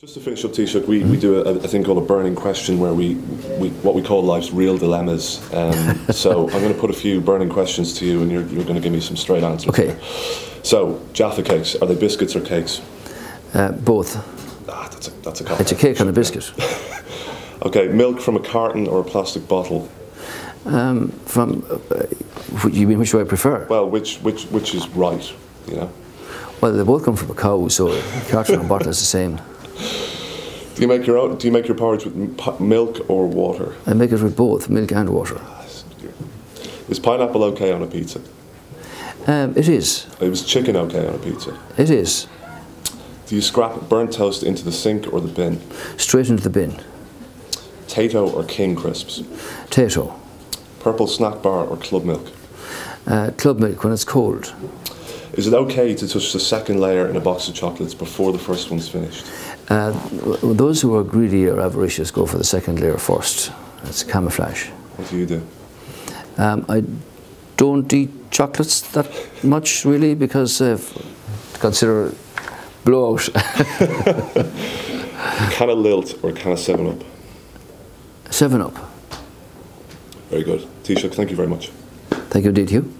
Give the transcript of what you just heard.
Just to finish up, Taoiseach, we do a thing called a burning question where we what we call life's real dilemmas. So I'm going to put a few burning questions to you and you're going to give me some straight answers. Okay. So, Jaffa cakes, are they biscuits or cakes? Both. Ah, that's a It's a cake and a biscuit. Okay, milk from a carton or a plastic bottle? You mean which way I prefer? Well, which is right, you know? Well, they both come from a cow, so carton and bottle is the same. Do you make your porridge with milk or water? I make it with both milk and water. Is pineapple okay on a pizza? It is. It was chicken okay on a pizza? It is. Do you scrap burnt toast into the sink or the bin? Straight into the bin. Tato or King crisps? Tato. Purple snack bar or club milk? Club milk when it's cold. Is it okay to touch the second layer in a box of chocolates before the first one's finished? Those who are greedy or avaricious go for the second layer first. It's camouflage. What do you do? I don't eat chocolates that much, really, because consider blowout. Can of Lilt or can of 7-Up? 7-Up. Very good. Taoiseach, thank you very much. Thank you indeed, Hugh.